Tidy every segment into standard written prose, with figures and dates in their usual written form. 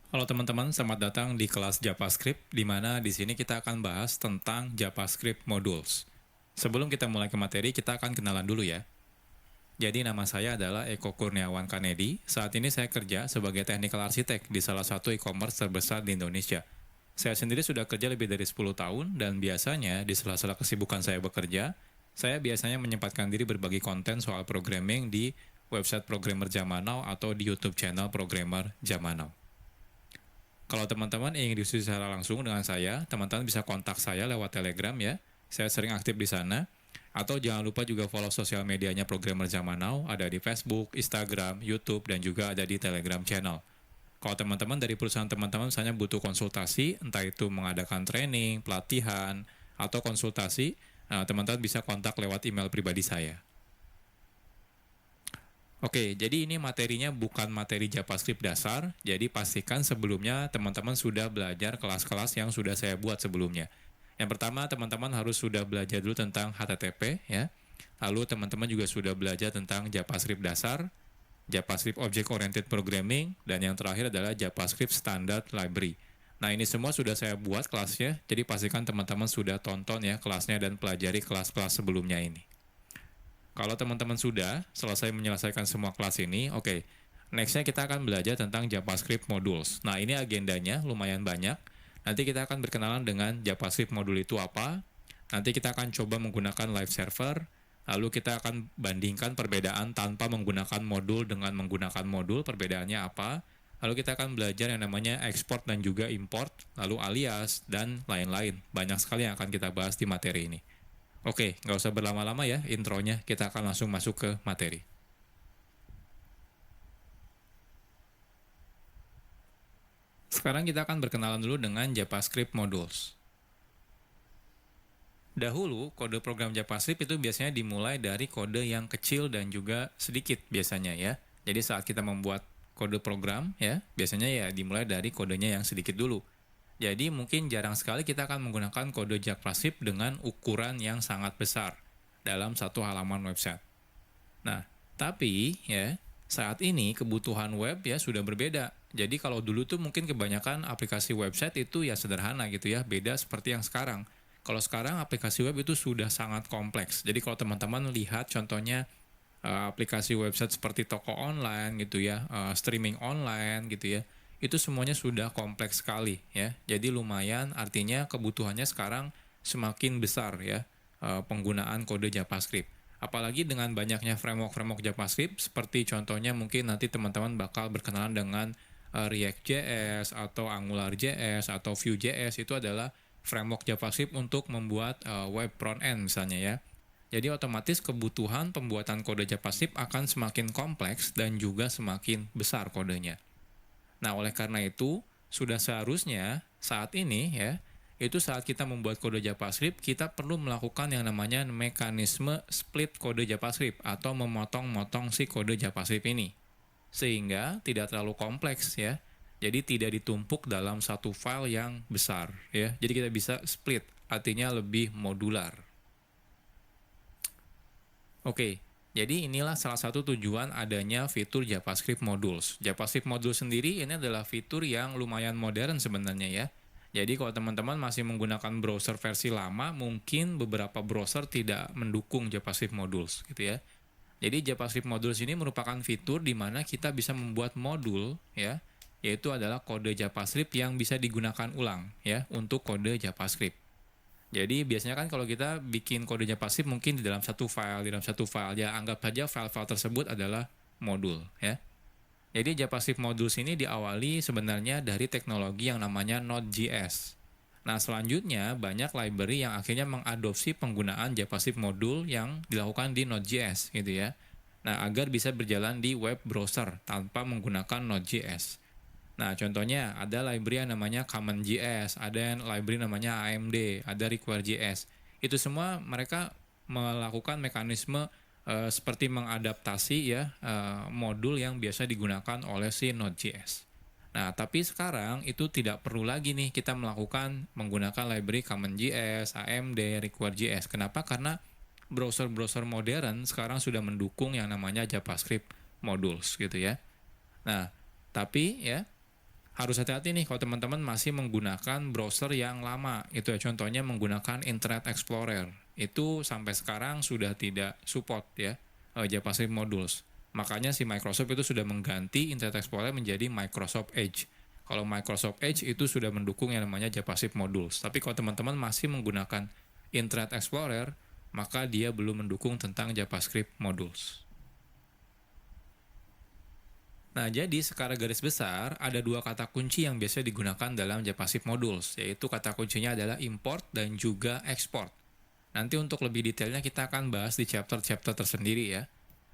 Halo teman-teman, selamat datang di kelas JavaScript, di mana di sini kita akan bahas tentang JavaScript Modules. Sebelum kita mulai ke materi, kita akan kenalan dulu ya. Jadi nama saya adalah Eko Kurniawan Kanedi. Saat ini saya kerja sebagai Technical Architect di salah satu e-commerce terbesar di Indonesia. Saya sendiri sudah kerja lebih dari 10 tahun, dan biasanya di sela-sela kesibukan saya bekerja, saya biasanya menyempatkan diri berbagi konten soal programming di website Programmer Zaman Now atau di YouTube channel Programmer Zaman Now. Kalau teman-teman ingin diskusi secara langsung dengan saya, teman-teman bisa kontak saya lewat Telegram ya. Saya sering aktif di sana. Atau jangan lupa juga follow sosial medianya Programmer Zaman Now, ada di Facebook, Instagram, YouTube, dan juga ada di Telegram channel. Kalau teman-teman dari perusahaan teman-teman misalnya butuh konsultasi, entah itu mengadakan training, pelatihan, atau konsultasi, teman-teman bisa kontak lewat email pribadi saya. Oke, jadi ini materinya bukan materi JavaScript dasar, jadi pastikan sebelumnya teman-teman sudah belajar kelas-kelas yang sudah saya buat sebelumnya. Yang pertama, teman-teman harus sudah belajar dulu tentang HTTP, ya. Lalu teman-teman juga sudah belajar tentang JavaScript dasar, JavaScript Object Oriented Programming, dan yang terakhir adalah JavaScript Standard Library. Nah, ini semua sudah saya buat kelasnya, jadi pastikan teman-teman sudah tonton ya kelasnya dan pelajari kelas-kelas sebelumnya ini. Kalau teman-teman sudah selesai menyelesaikan semua kelas ini, oke. Nextnya kita akan belajar tentang JavaScript Modules. Nah, ini agendanya lumayan banyak. Nanti kita akan berkenalan dengan JavaScript modul itu apa. Nanti kita akan coba menggunakan live server. Lalu kita akan bandingkan perbedaan tanpa menggunakan modul dengan menggunakan modul, perbedaannya apa. Lalu kita akan belajar yang namanya export dan juga import, lalu alias, dan lain-lain. Banyak sekali yang akan kita bahas di materi ini. Oke, nggak usah berlama-lama ya intronya, kita akan langsung masuk ke materi. Sekarang kita akan berkenalan dulu dengan JavaScript Modules. Dahulu, kode program JavaScript itu biasanya dimulai dari kode yang kecil dan juga sedikit biasanya ya. Jadi saat kita membuat kode program ya, biasanya ya dimulai dari kodenya yang sedikit dulu. Jadi mungkin jarang sekali kita akan menggunakan kode JavaScript dengan ukuran yang sangat besar dalam satu halaman website. Nah, tapi ya saat ini kebutuhan web ya sudah berbeda. Jadi kalau dulu tuh mungkin kebanyakan aplikasi website itu ya sederhana gitu ya, beda seperti yang sekarang. Kalau sekarang aplikasi web itu sudah sangat kompleks. Jadi kalau teman-teman lihat contohnya aplikasi website seperti toko online gitu ya, streaming online gitu ya, itu semuanya sudah kompleks sekali ya. Jadi lumayan, artinya kebutuhannya sekarang semakin besar ya, penggunaan kode JavaScript. Apalagi dengan banyaknya framework-framework JavaScript, seperti contohnya mungkin nanti teman-teman bakal berkenalan dengan React.js atau AngularJS atau Vue.js, itu adalah framework JavaScript untuk membuat web front-end misalnya ya. Jadi otomatis kebutuhan pembuatan kode JavaScript akan semakin kompleks dan juga semakin besar kodenya. Nah, oleh karena itu, sudah seharusnya saat ini ya, itu saat kita membuat kode JavaScript, kita perlu melakukan yang namanya mekanisme split kode JavaScript atau memotong-motong si kode JavaScript ini. Sehingga tidak terlalu kompleks ya. Jadi tidak ditumpuk dalam satu file yang besar ya. Jadi kita bisa split, artinya lebih modular. Oke, jadi inilah salah satu tujuan adanya fitur JavaScript Modules. JavaScript Modules sendiri ini adalah fitur yang lumayan modern sebenarnya ya. Jadi kalau teman-teman masih menggunakan browser versi lama, mungkin beberapa browser tidak mendukung JavaScript Modules gitu ya. Jadi JavaScript Modules ini merupakan fitur di mana kita bisa membuat modul ya, yaitu adalah kode JavaScript yang bisa digunakan ulang ya untuk kode JavaScript. Jadi biasanya kan kalau kita bikin kodenya pasif mungkin di dalam satu file, ya anggap saja file-file tersebut adalah modul ya. Jadi JavaScript Modules ini diawali sebenarnya dari teknologi yang namanya Node.js. Nah selanjutnya banyak library yang akhirnya mengadopsi penggunaan JavaScript modul yang dilakukan di Node.js gitu ya. Nah agar bisa berjalan di web browser tanpa menggunakan Node.js. Nah, contohnya ada library yang namanya CommonJS, ada yang library namanya AMD, ada Require.js. Itu semua mereka melakukan mekanisme seperti mengadaptasi ya modul yang biasa digunakan oleh si Node.js. Nah, tapi sekarang itu tidak perlu lagi nih kita melakukan menggunakan library CommonJS, AMD, Require.js. Kenapa? Karena browser-browser modern sekarang sudah mendukung yang namanya JavaScript modules gitu ya. Nah, tapi ya harus hati-hati nih kalau teman-teman masih menggunakan browser yang lama. Itu ya, contohnya menggunakan Internet Explorer. Itu sampai sekarang sudah tidak support ya JavaScript modules. Makanya si Microsoft itu sudah mengganti Internet Explorer menjadi Microsoft Edge. Kalau Microsoft Edge itu sudah mendukung yang namanya JavaScript modules. Tapi kalau teman-teman masih menggunakan Internet Explorer, maka dia belum mendukung tentang JavaScript modules. Nah, jadi secara garis besar ada dua kata kunci yang biasa digunakan dalam JavaScript modules, yaitu kata kuncinya adalah import dan juga export. Nanti untuk lebih detailnya kita akan bahas di chapter-chapter tersendiri ya.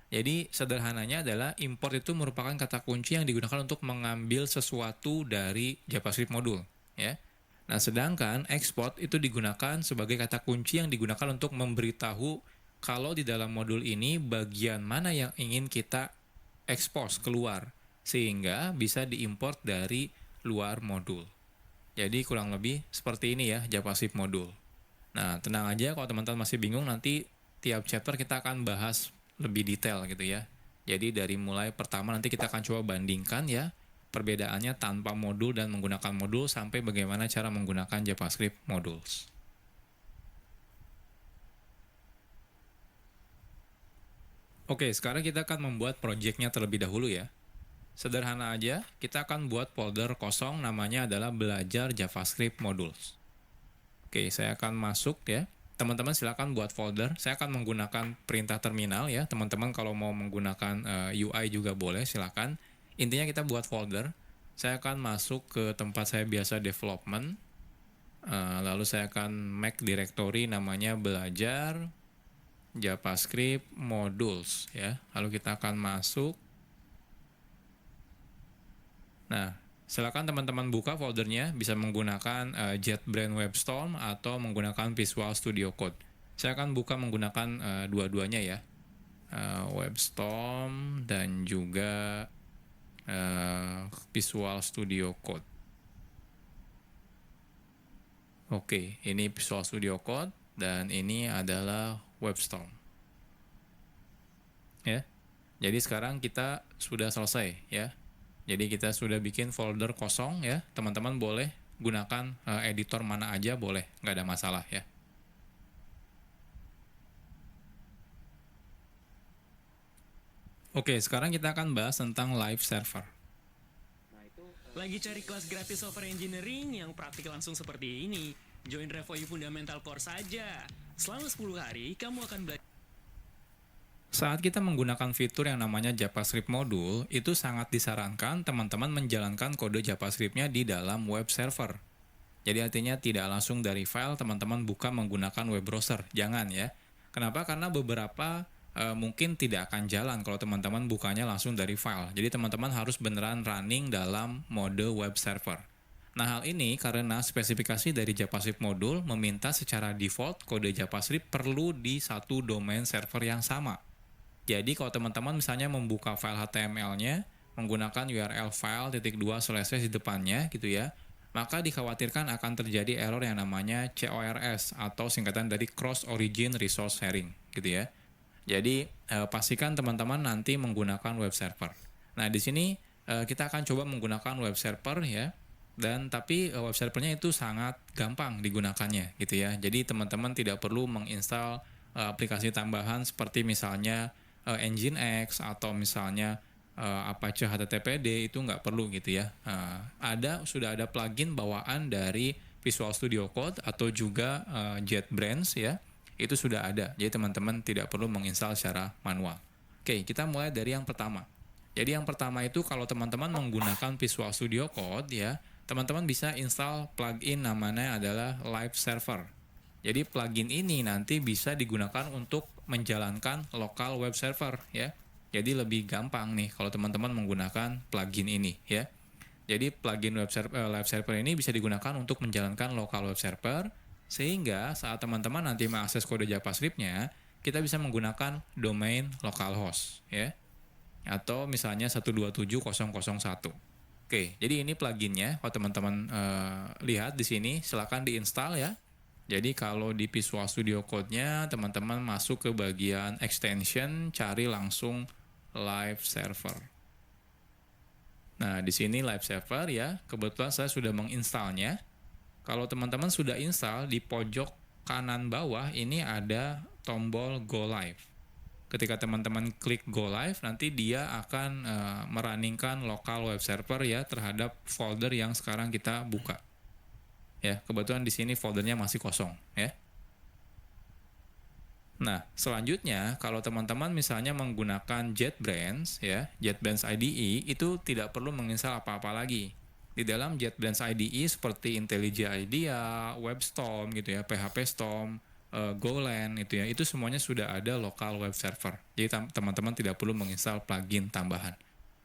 Jadi sederhananya adalah import itu merupakan kata kunci yang digunakan untuk mengambil sesuatu dari JavaScript modul, ya. Nah, sedangkan export itu digunakan sebagai kata kunci yang digunakan untuk memberitahu kalau di dalam modul ini bagian mana yang ingin kita expose keluar, sehingga bisa diimport dari luar modul. Jadi kurang lebih seperti ini ya JavaScript modul. Nah, tenang aja kalau teman-teman masih bingung, nanti tiap chapter kita akan bahas lebih detail gitu ya. Jadi dari mulai pertama nanti kita akan coba bandingkan ya perbedaannya tanpa modul dan menggunakan modul sampai bagaimana cara menggunakan JavaScript modules. Oke, sekarang kita akan membuat project-nya terlebih dahulu ya. Sederhana aja, kita akan buat folder kosong namanya adalah belajar JavaScript modules. Oke, saya akan masuk ya. Teman-teman silakan buat folder. Saya akan menggunakan perintah terminal ya. Teman-teman kalau mau menggunakan UI juga boleh, silakan. Intinya kita buat folder. Saya akan masuk ke tempat saya biasa development. Lalu saya akan make directory namanya belajar JavaScript modules ya. Lalu kita akan masuk. Nah, silakan teman-teman buka foldernya, bisa menggunakan JetBrains WebStorm atau menggunakan Visual Studio Code. Saya akan buka menggunakan dua-duanya ya, WebStorm dan juga Visual Studio Code. Oke, ini Visual Studio Code dan ini adalah WebStorm. Ya, jadi sekarang kita sudah selesai ya. Jadi kita sudah bikin folder kosong ya. Teman-teman boleh gunakan editor mana aja boleh, nggak ada masalah ya. Oke, sekarang kita akan bahas tentang live server. Lagi cari kelas gratis software engineering yang praktik langsung seperti ini? Join Revoyu Fundamental Course saja. Selama 10 hari, kamu akan belajar. Saat kita menggunakan fitur yang namanya JavaScript module, itu sangat disarankan teman-teman menjalankan kode JavaScript-nya di dalam web server. Jadi artinya tidak langsung dari file teman-teman buka menggunakan web browser. Jangan ya. Kenapa? Karena beberapa mungkin tidak akan jalan kalau teman-teman bukanya langsung dari file. Jadi teman-teman harus beneran running dalam mode web server. Nah, hal ini karena spesifikasi dari JavaScript module meminta secara default kode JavaScript perlu di satu domain server yang sama. Jadi kalau teman-teman misalnya membuka file HTML-nya menggunakan URL file.2/ di depannya gitu ya, maka dikhawatirkan akan terjadi error yang namanya CORS atau singkatan dari Cross Origin Resource Sharing gitu ya. Jadi pastikan teman-teman nanti menggunakan web server. Nah, di sini kita akan coba menggunakan web server ya. Dan tapi web servernya itu sangat gampang digunakannya gitu ya. Jadi teman-teman tidak perlu menginstal aplikasi tambahan seperti misalnya Nginx atau misalnya Apache HTTPD, itu nggak perlu gitu ya. Sudah ada plugin bawaan dari Visual Studio Code atau juga JetBrains ya. Itu sudah ada. Jadi teman-teman tidak perlu menginstal secara manual. Oke, kita mulai dari yang pertama. Jadi yang pertama itu kalau teman-teman menggunakan Visual Studio Code ya, teman-teman bisa install plugin namanya adalah Live Server. Jadi plugin ini nanti bisa digunakan untuk menjalankan lokal web server ya. Jadi lebih gampang nih kalau teman-teman menggunakan plugin ini ya. Jadi plugin live server ini bisa digunakan untuk menjalankan lokal web server sehingga saat teman-teman nanti mengakses kode JavaScript-nya, kita bisa menggunakan domain localhost ya. Atau misalnya 127.0.0.1. Oke, jadi ini pluginnya. Kalau teman-teman lihat di sini, silakan diinstal ya. Jadi kalau di Visual Studio Code-nya, teman-teman masuk ke bagian extension, cari langsung live server. Nah, di sini live server ya, kebetulan saya sudah menginstalnya. Kalau teman-teman sudah install, di pojok kanan bawah ini ada tombol Go Live. Ketika teman-teman klik Go Live, nanti dia akan merunningkan local web server ya terhadap folder yang sekarang kita buka. Ya, kebetulan di sini foldernya masih kosong ya. Nah, selanjutnya kalau teman-teman misalnya menggunakan JetBrains ya, JetBrains IDE itu tidak perlu menginstal apa-apa lagi. Di dalam JetBrains IDE seperti IntelliJ IDEA, WebStorm gitu ya, PHP Storm, Golang itu ya, itu semuanya sudah ada local web server. Jadi teman-teman tidak perlu menginstal plugin tambahan.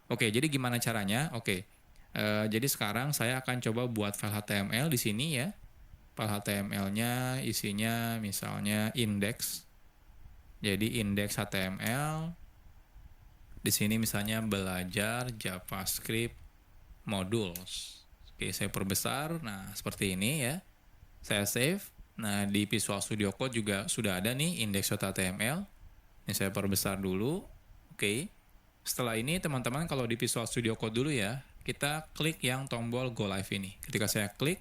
Oke, jadi gimana caranya? Oke, jadi sekarang saya akan coba buat file HTML di sini ya. File HTML-nya isinya misalnya index. Jadi index HTML. Di sini misalnya belajar JavaScript modules. Oke, saya perbesar. Nah, seperti ini ya. Saya save. Nah, di Visual Studio Code juga sudah ada nih index.html. Ini saya perbesar dulu. Oke. Setelah ini teman-teman kalau di Visual Studio Code dulu ya, kita klik yang tombol Go Live ini. Ketika saya klik,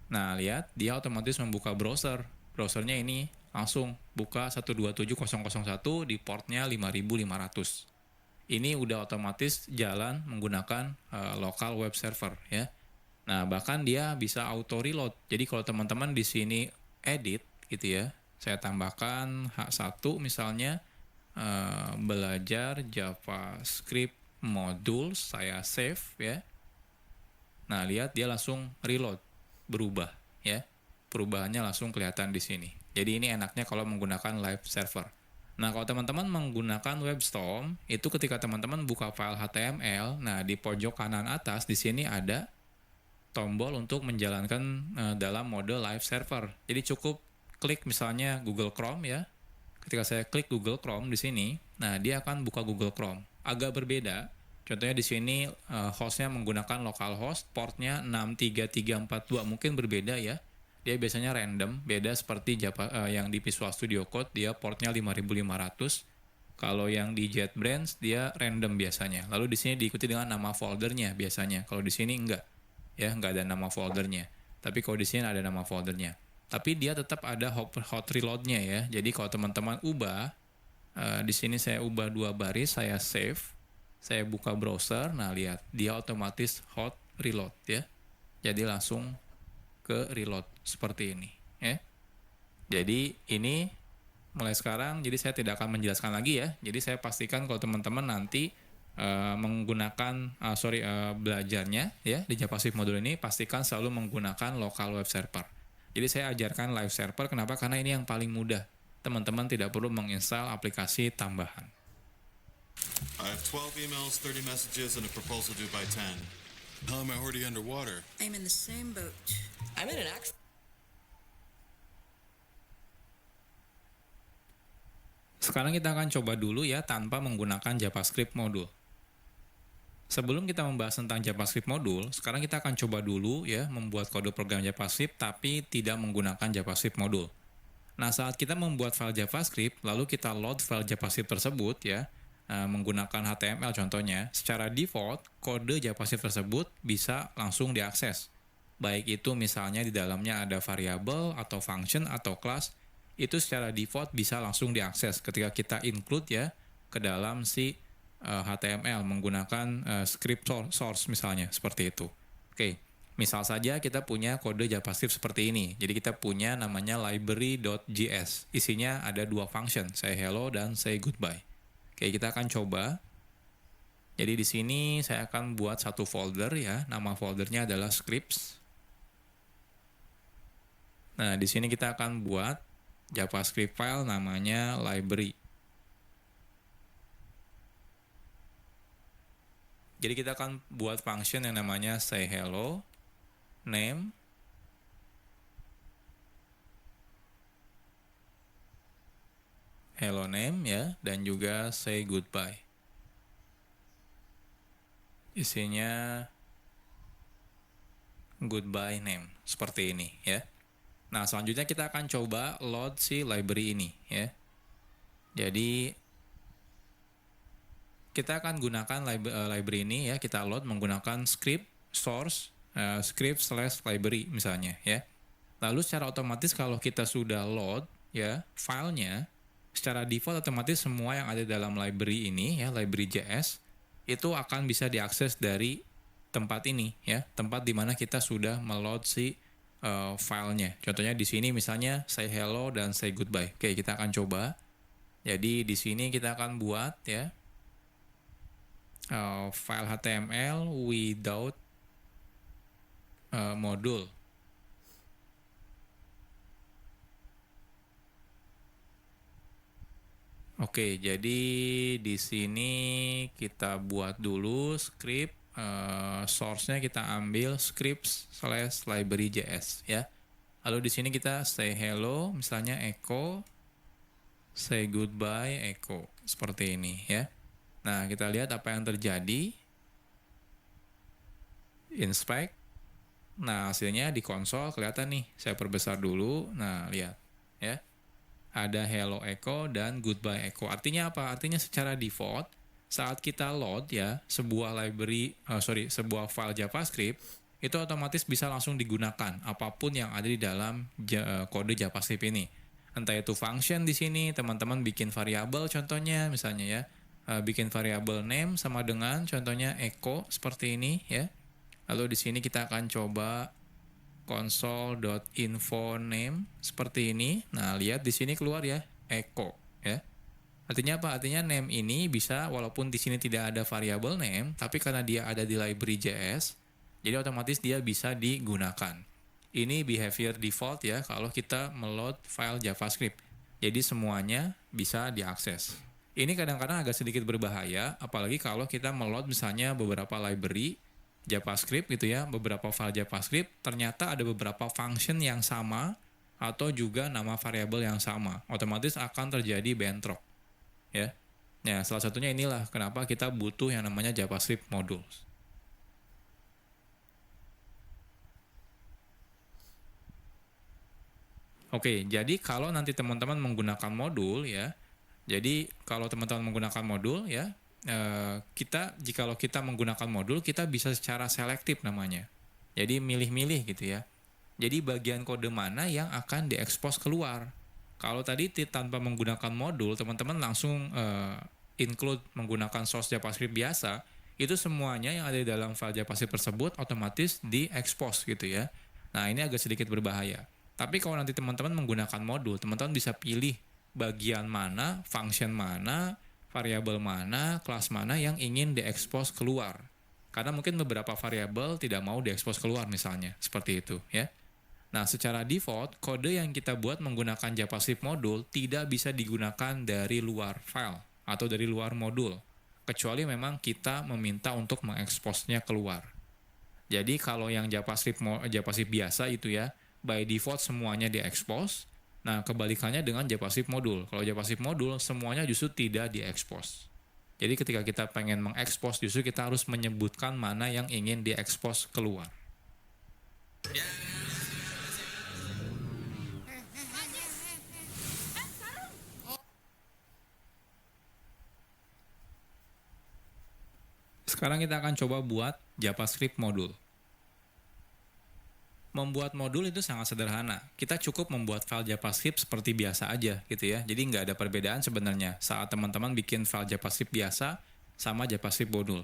nah lihat dia otomatis membuka browser. Browsernya ini langsung buka 127.0.0.1 di portnya 5500. Ini udah otomatis jalan menggunakan local web server ya. Nah, bahkan dia bisa auto reload. Jadi kalau teman-teman di sini edit gitu ya, saya tambahkan H1 misalnya belajar JavaScript module, saya save ya. Nah, lihat dia langsung reload, berubah ya. Perubahannya langsung kelihatan di sini. Jadi ini enaknya kalau menggunakan live server. Nah, kalau teman-teman menggunakan WebStorm, itu ketika teman-teman buka file HTML, nah di pojok kanan atas di sini ada tombol untuk menjalankan dalam mode live server. Jadi cukup klik misalnya Google Chrome ya. Ketika saya klik Google Chrome di sini, nah dia akan buka Google Chrome. Agak berbeda. Contohnya di sini hostnya menggunakan localhost, portnya 63342, mungkin berbeda ya. Dia biasanya random, beda seperti yang di Visual Studio Code, dia portnya 5500. Kalau yang di JetBrains dia random biasanya. Lalu di sini diikuti dengan nama foldernya biasanya. Kalau di sini enggak. Ya, nggak ada nama foldernya. Tapi kalau di sini ada nama foldernya. Tapi dia tetap ada hot reload-nya ya. Jadi kalau teman-teman ubah, di sini saya ubah 2 baris, saya save, saya buka browser, nah lihat dia otomatis hot reload ya. Jadi langsung ke reload seperti ini ya. Jadi ini mulai sekarang, jadi saya tidak akan menjelaskan lagi ya. Jadi saya pastikan kalau teman-teman nanti menggunakan belajarnya ya di JavaScript modul ini, pastikan selalu menggunakan local web server. Jadi saya ajarkan live server, kenapa? Karena ini yang paling mudah. Teman-teman tidak perlu menginstal aplikasi tambahan. I have 12 emails, 30 messages, and a proposal due by 10. How am I already underwater? I'm in the same boat. I'm in an accident. Sekarang kita akan coba dulu ya tanpa menggunakan JavaScript modul. Sebelum kita membahas tentang JavaScript modul, sekarang kita akan coba dulu ya membuat kode program JavaScript tapi tidak menggunakan JavaScript modul. Nah, saat kita membuat file JavaScript, lalu kita load file JavaScript tersebut ya, menggunakan HTML contohnya, secara default kode JavaScript tersebut bisa langsung diakses. Baik itu misalnya di dalamnya ada variabel atau function atau class, itu secara default bisa langsung diakses ketika kita include ya ke dalam si HTML menggunakan script source misalnya, seperti itu. Oke, misal saja kita punya kode JavaScript seperti ini. Jadi kita punya namanya library.js. Isinya ada 2 function, say hello dan say goodbye. Oke, kita akan coba. Jadi di sini saya akan buat satu folder ya. Nama foldernya adalah scripts. Nah, di sini kita akan buat JavaScript file namanya library. Jadi kita akan buat function yang namanya say hello, name, hello name ya, dan juga say goodbye. Isinya goodbye name, seperti ini ya. Nah, selanjutnya kita akan coba load si library ini ya. Jadi kita akan gunakan library ini ya, kita load menggunakan script source script/library misalnya ya. Lalu secara otomatis kalau kita sudah load ya filenya, secara default otomatis semua yang ada dalam library ini ya, library.js itu akan bisa diakses dari tempat ini ya, tempat di mana kita sudah meload si filenya. Contohnya di sini misalnya say hello dan say goodbye. Oke, kita akan coba. Jadi di sini kita akan buat ya file HTML without module. Oke, jadi di sini kita buat dulu script, source-nya kita ambil scripts/library.js ya. Lalu di sini kita say hello, misalnya echo, say goodbye, echo, seperti ini ya. Nah, kita lihat apa yang terjadi. Inspect. Nah, hasilnya di konsol kelihatan nih. Saya perbesar dulu. Nah, lihat ya. Ada hello echo dan goodbye echo. Artinya apa? Artinya secara default saat kita load ya sebuah sebuah file JavaScript itu otomatis bisa langsung digunakan apapun yang ada di dalam kode JavaScript ini. Entah itu function di sini, teman-teman bikin variabel contohnya misalnya ya. Bikin variabel name sama dengan contohnya echo seperti ini ya. Lalu di sini kita akan coba console.info name seperti ini. Nah, lihat di sini keluar ya, echo ya. Artinya apa? Artinya name ini bisa walaupun di sini tidak ada variabel name, tapi karena dia ada di library.js, jadi otomatis dia bisa digunakan. Ini behavior default ya kalau kita meload file JavaScript. Jadi semuanya bisa diakses. Ini kadang-kadang agak sedikit berbahaya, apalagi kalau kita meload misalnya beberapa library JavaScript gitu ya, beberapa file JavaScript, ternyata ada beberapa function yang sama atau juga nama variabel yang sama. Otomatis akan terjadi bentrok. Ya. Nah, salah satunya inilah kenapa kita butuh yang namanya JavaScript modules. Oke, jadi kalau nanti teman-teman menggunakan modul ya, jadi kalau teman-teman menggunakan modul ya, jikalau kita menggunakan modul, kita bisa secara selektif namanya. Jadi milih-milih gitu ya. Jadi bagian kode mana yang akan diekspos keluar. Kalau tadi tanpa menggunakan modul, teman-teman langsung include menggunakan source JavaScript biasa, itu semuanya yang ada di dalam file JavaScript tersebut otomatis diekspos gitu ya. Nah, ini agak sedikit berbahaya. Tapi kalau nanti teman-teman menggunakan modul, teman-teman bisa pilih bagian mana, function mana, variabel mana, kelas mana yang ingin diekspos keluar. Karena mungkin beberapa variabel tidak mau diekspos keluar misalnya, seperti itu ya. Nah, secara default, kode yang kita buat menggunakan JavaScript modul tidak bisa digunakan dari luar file atau dari luar modul, kecuali memang kita meminta untuk mengeksposnya keluar. Jadi kalau yang JavaScript biasa itu ya, by default semuanya diekspos. Nah, kebalikannya dengan JavaScript modul. Kalau JavaScript modul, semuanya justru tidak diekspos. Jadi ketika kita pengen mengekspos, justru kita harus menyebutkan mana yang ingin diekspos keluar. Sekarang kita akan coba buat JavaScript modul. Membuat modul itu sangat sederhana. Kita cukup membuat file JavaScript seperti biasa aja gitu ya. Jadi nggak ada perbedaan sebenarnya saat teman-teman bikin file JavaScript biasa sama JavaScript modul.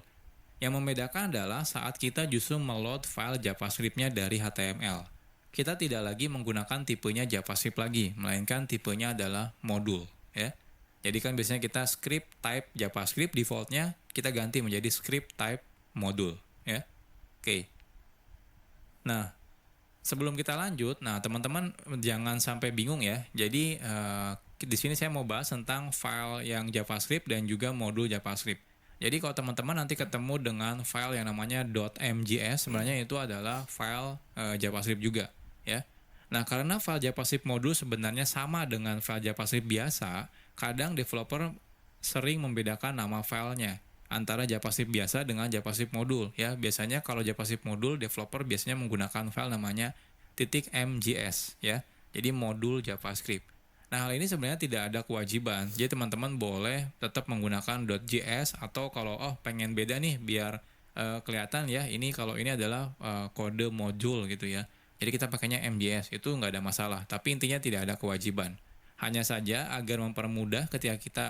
Yang membedakan adalah saat kita justru meload file JavaScript-nya dari HTML. Kita tidak lagi menggunakan tipenya JavaScript lagi, melainkan tipenya adalah modul ya. Jadi kan biasanya kita script type JavaScript, defaultnya kita ganti menjadi script type modul ya. Oke. Nah, sebelum kita lanjut, nah teman-teman jangan sampai bingung ya. Jadi di sini saya mau bahas tentang file yang JavaScript dan juga modul JavaScript. Jadi kalau teman-teman nanti ketemu dengan file yang namanya .mjs, sebenarnya itu adalah file JavaScript juga ya. Nah, karena file JavaScript modul sebenarnya sama dengan file JavaScript biasa, kadang developer sering membedakan nama filenya antara JavaScript biasa dengan JavaScript modul ya. Biasanya kalau JavaScript modul, developer biasanya menggunakan file namanya .mjs ya. Jadi modul JavaScript. Nah, hal ini sebenarnya tidak ada kewajiban. Jadi teman-teman boleh tetap menggunakan .js atau kalau pengen beda nih biar kelihatan ya, ini kalau ini adalah kode modul gitu ya. Jadi kita pakainya MJS, itu nggak ada masalah. Tapi intinya tidak ada kewajiban. Hanya saja agar mempermudah ketika kita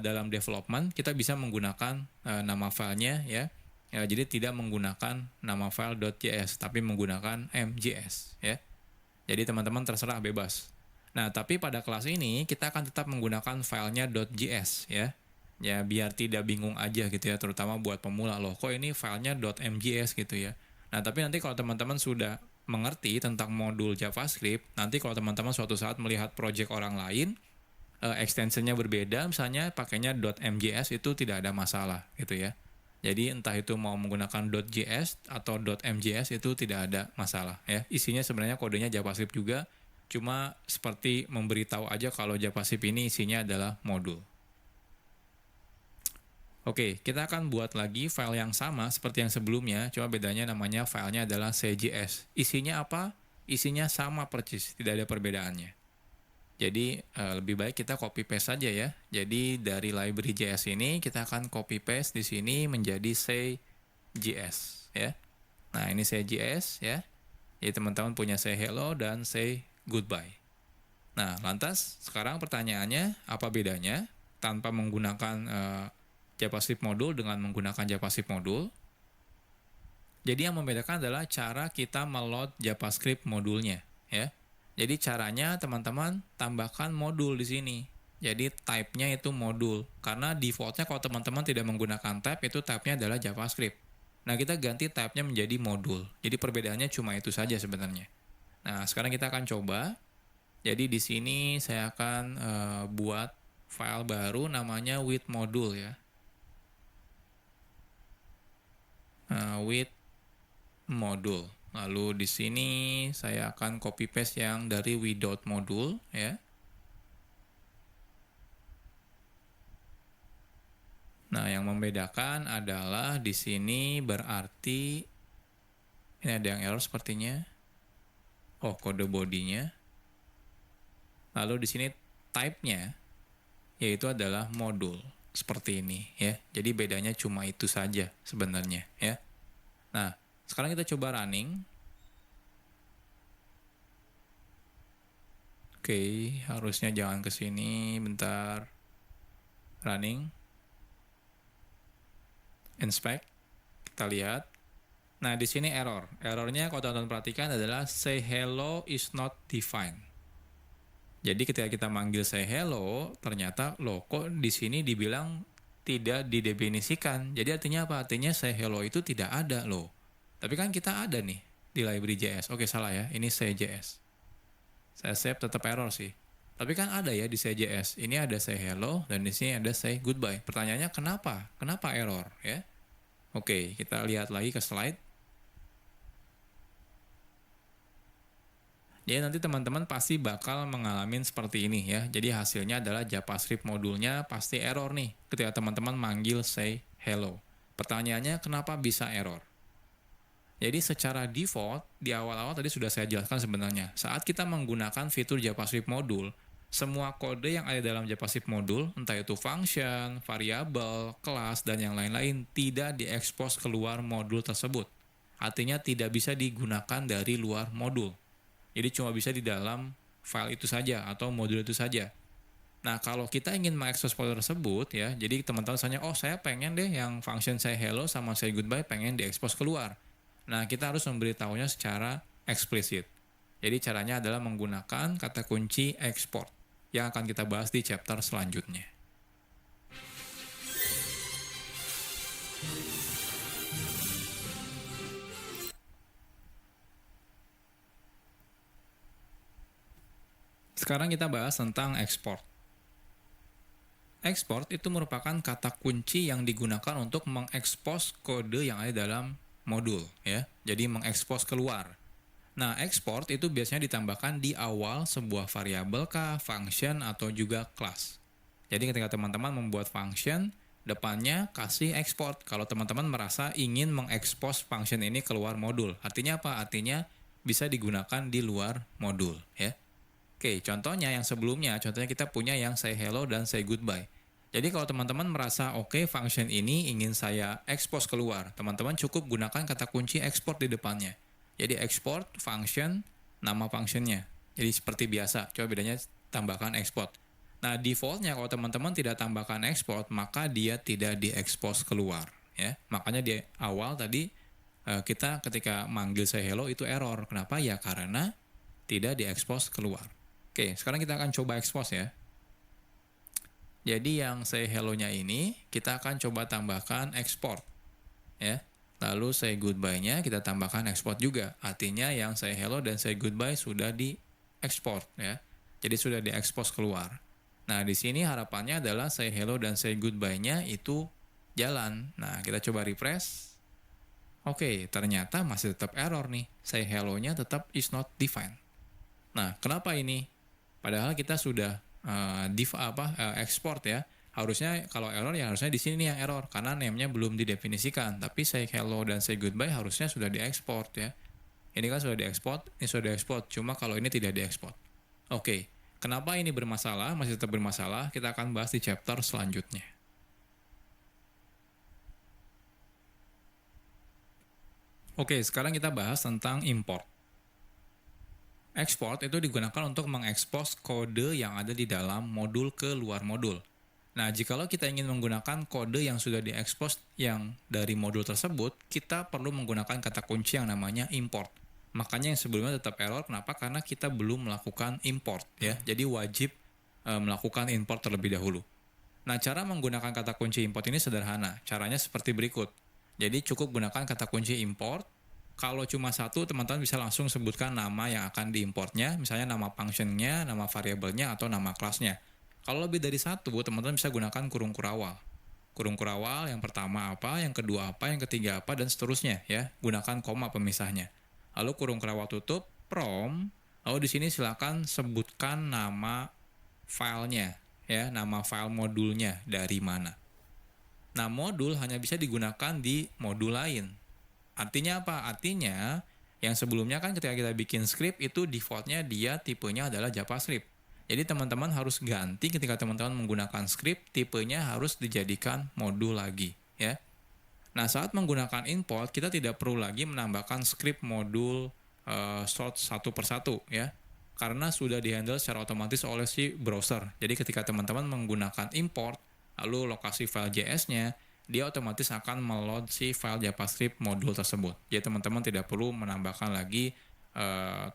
dalam development, kita bisa menggunakan nama filenya ya. Jadi tidak menggunakan nama file .js, tapi menggunakan MJS ya. Jadi teman-teman terserah bebas. Nah, tapi pada kelas ini kita akan tetap menggunakan filenya .js ya. Ya, biar tidak bingung aja gitu ya, terutama buat pemula loh. Kok ini filenya .mjs gitu ya. Nah, tapi nanti kalau teman-teman sudah mengerti tentang modul JavaScript, nanti kalau teman-teman suatu saat melihat project orang lain, extensionnya berbeda, misalnya pakainya .mjs itu tidak ada masalah gitu ya. Jadi entah itu mau menggunakan .js atau .mjs itu tidak ada masalah ya. Isinya sebenarnya kodenya JavaScript juga. Cuma seperti memberitahu aja kalau JavaScript ini isinya adalah modul. Oke, kita akan buat lagi file yang sama seperti yang sebelumnya, cuma bedanya namanya filenya adalah CJS. Isinya apa? Isinya sama persis, tidak ada perbedaannya. Jadi lebih baik kita copy paste saja ya. Jadi dari library JS ini kita akan copy paste di sini menjadi CJS ya. Nah, ini CJS ya. Jadi teman-teman punya say hello dan say goodbye. Nah, lantas sekarang pertanyaannya, apa bedanya tanpa menggunakan JavaScript modul dengan menggunakan JavaScript modul? Jadi yang membedakan adalah cara kita meload JavaScript modulnya, ya. Jadi caranya teman-teman tambahkan modul di sini. Jadi type-nya itu modul. Karena default-nya kalau teman-teman tidak menggunakan type, itu type-nya adalah JavaScript. Nah, kita ganti type-nya menjadi modul. Jadi perbedaannya cuma itu saja sebenarnya. Nah, sekarang kita akan coba. Jadi di sini saya akan buat file baru namanya with module ya. With module. Lalu di sini saya akan copy paste yang dari without module ya. Nah, yang membedakan adalah di sini berarti ini ada yang error sepertinya. Kode bodinya. Lalu di sini type-nya yaitu adalah modul seperti ini ya. Jadi bedanya cuma itu saja sebenarnya ya. Nah, sekarang kita coba running. Oke, harusnya jangan ke sini, bentar. Running. Inspect. Kita lihat. Nah, di sini error. Errornya kalau teman-teman perhatikan adalah say hello is not defined. Jadi ketika kita manggil say hello, ternyata loh kok di sini dibilang tidak didefinisikan. Jadi artinya apa? Artinya say hello itu tidak ada loh. Tapi kan kita ada nih di library JS. Oke, salah ya. Ini say.js. Saya save tetap error sih. Tapi kan ada ya di say.js. Ini ada say hello dan di sini ada say goodbye. Pertanyaannya kenapa? Kenapa error ya? Oke, kita lihat lagi ke slide. Jadi nanti teman-teman pasti bakal mengalami seperti ini ya. Jadi hasilnya adalah JavaScript modulnya pasti error nih ketika teman-teman manggil say hello. Pertanyaannya kenapa bisa error? Jadi secara default di awal-awal tadi sudah saya jelaskan sebenarnya. Saat kita menggunakan fitur JavaScript modul, semua kode yang ada dalam JavaScript modul, entah itu function, variabel, kelas, dan yang lain-lain tidak diekspos keluar modul tersebut. Artinya tidak bisa digunakan dari luar modul. Jadi cuma bisa di dalam file itu saja atau modul itu saja. Nah, kalau kita ingin mengekspos folder tersebut ya, jadi teman-teman tanya, saya pengen deh yang function say hello sama say goodbye pengen diekspos keluar. Nah, kita harus memberitahunya secara eksplisit. Jadi caranya adalah menggunakan kata kunci export yang akan kita bahas di chapter selanjutnya. Sekarang kita bahas tentang export. Export itu merupakan kata kunci yang digunakan untuk mengekspos kode yang ada dalam modul ya. Jadi mengekspos keluar. Nah, export itu biasanya ditambahkan di awal sebuah variabel kah, function atau juga class. Jadi ketika teman-teman membuat function, depannya kasih export kalau teman-teman merasa ingin mengekspos function ini keluar modul. Artinya apa? Artinya bisa digunakan di luar modul ya. Oke, contohnya yang sebelumnya, contohnya kita punya yang say hello dan say goodbye. Jadi kalau teman-teman merasa oke, function ini ingin saya expose keluar, teman-teman cukup gunakan kata kunci export di depannya. Jadi export function, nama functionnya. Jadi seperti biasa, coba bedanya tambahkan export. Nah, defaultnya kalau teman-teman tidak tambahkan export, maka dia tidak diekspos keluar. Ya, makanya di awal tadi kita ketika manggil say hello itu error. Kenapa? Ya karena tidak diekspos keluar. Oke, sekarang kita akan coba expose ya. Jadi yang say hello-nya ini kita akan coba tambahkan export. Ya. Lalu say goodbye-nya kita tambahkan export juga. Artinya yang say hello dan say goodbye sudah diekspor ya. Jadi sudah diekspos keluar. Nah, di sini harapannya adalah say hello dan say goodbye-nya itu jalan. Nah, kita coba refresh. Oke, ternyata masih tetap error nih. Say hello-nya tetap is not defined. Nah, kenapa ini? Padahal kita sudah export ya. Harusnya kalau error ya harusnya di sini nih yang error karena name-nya belum didefinisikan. Tapi say hello dan say goodbye harusnya sudah diekspor ya. Ini kan sudah diekspor, ini sudah diekspor. Cuma kalau ini tidak diekspor. Oke, kenapa ini bermasalah? Masih tetap bermasalah. Kita akan bahas di chapter selanjutnya. Oke, sekarang kita bahas tentang import. Export itu digunakan untuk mengekspos kode yang ada di dalam modul ke luar modul. Nah, jikalau kita ingin menggunakan kode yang sudah diekspos yang dari modul tersebut, kita perlu menggunakan kata kunci yang namanya import. Makanya yang sebelumnya tetap error, kenapa? Karena kita belum melakukan import ya. Jadi wajib melakukan import terlebih dahulu. Nah, cara menggunakan kata kunci import ini sederhana. Caranya seperti berikut. Jadi cukup gunakan kata kunci import. Kalau cuma satu, teman-teman bisa langsung sebutkan nama yang akan diimportnya, misalnya nama functionnya, nama variabelnya, atau nama kelasnya. Kalau lebih dari satu, teman-teman bisa gunakan kurung kurawal. Kurung kurawal yang pertama apa, yang kedua apa, yang ketiga apa, dan seterusnya ya. Gunakan koma pemisahnya. Lalu kurung kurawal tutup, from, lalu di sini silakan sebutkan nama filenya, ya, nama file modulnya dari mana. Nah, modul hanya bisa digunakan di modul lain. Artinya apa? Artinya yang sebelumnya kan ketika kita bikin script itu defaultnya dia tipenya adalah JavaScript. Jadi teman-teman harus ganti ketika teman-teman menggunakan script, tipenya harus dijadikan modul lagi ya. Nah, saat menggunakan import kita tidak perlu lagi menambahkan script modul sort satu persatu ya. Karena sudah dihandle secara otomatis oleh si browser. Jadi ketika teman-teman menggunakan import lalu lokasi file JS-nya, dia otomatis akan meload si file JavaScript modul tersebut. Jadi teman-teman tidak perlu menambahkan lagi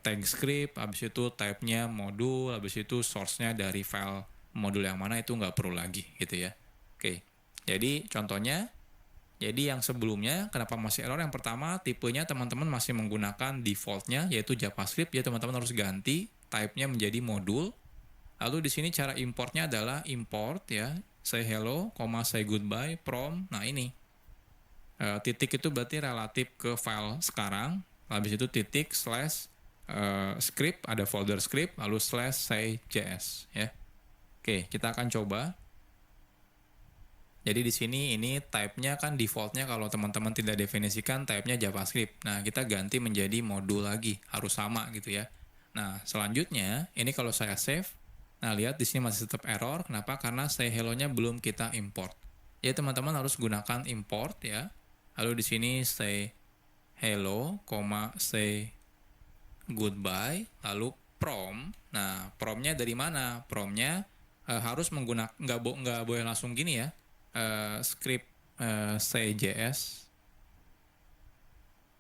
tag script, habis itu type-nya modul, habis itu source-nya dari file modul yang mana itu nggak perlu lagi gitu ya. Oke, jadi contohnya, jadi yang sebelumnya kenapa masih error? Yang pertama tipenya teman-teman masih menggunakan default-nya yaitu JavaScript, ya teman-teman harus ganti type-nya menjadi modul. Lalu di sini cara importnya adalah import ya. Say hello, say goodbye, from. Nah ini titik itu berarti relatif ke file sekarang. Habis itu titik slash script, ada folder script, lalu slash say js ya. Oke, kita akan coba. Jadi di sini ini type-nya kan default-nya kalau teman-teman tidak definisikan type-nya JavaScript. Nah, kita ganti menjadi modul lagi, harus sama gitu ya. Nah, selanjutnya ini kalau saya save. Nah, lihat di sini masih tetap error. Kenapa? Karena say hello-nya belum kita import. Ya, teman-teman harus gunakan import ya. Lalu di sini say hello, say goodbye, lalu from. Nah, from-nya dari mana? From-nya harus menggunakan nggak boleh langsung gini ya. Script say js.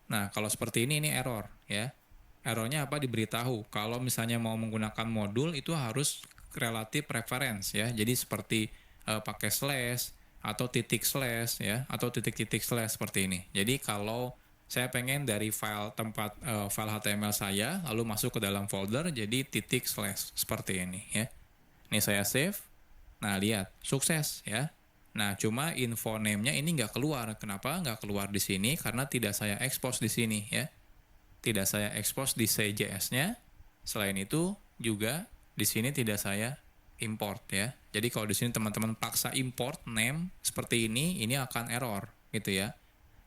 Nah, kalau seperti ini error ya. Errornya apa? Diberitahu kalau misalnya mau menggunakan modul itu harus relatif reference ya. Jadi seperti pakai slash atau titik slash ya, atau titik-titik slash seperti ini. Jadi kalau saya pengen dari file tempat file HTML saya lalu masuk ke dalam folder, jadi titik slash seperti ini ya. Ini saya save. Nah, lihat sukses ya. Nah, cuma info name-nya ini nggak keluar. Kenapa nggak keluar di sini? Karena tidak saya expose di sini ya. Tidak saya expose di CJS-nya. Selain itu juga di sini tidak saya import ya. Jadi kalau di sini teman-teman paksa import name seperti ini akan error gitu ya.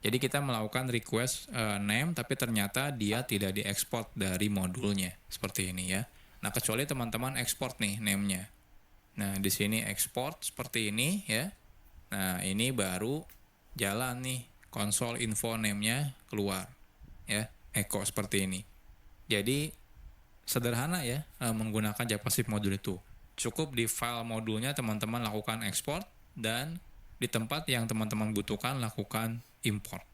Jadi kita melakukan request name tapi ternyata dia tidak diekspor dari modulnya seperti ini ya. Nah, kecuali teman-teman export nih name-nya. Nah, di sini export seperti ini ya. Nah, ini baru jalan nih konsol info name-nya keluar ya, echo seperti ini. Jadi sederhana ya menggunakan JavaScript modul itu. Cukup di file modulnya teman-teman lakukan export dan di tempat yang teman-teman butuhkan lakukan import.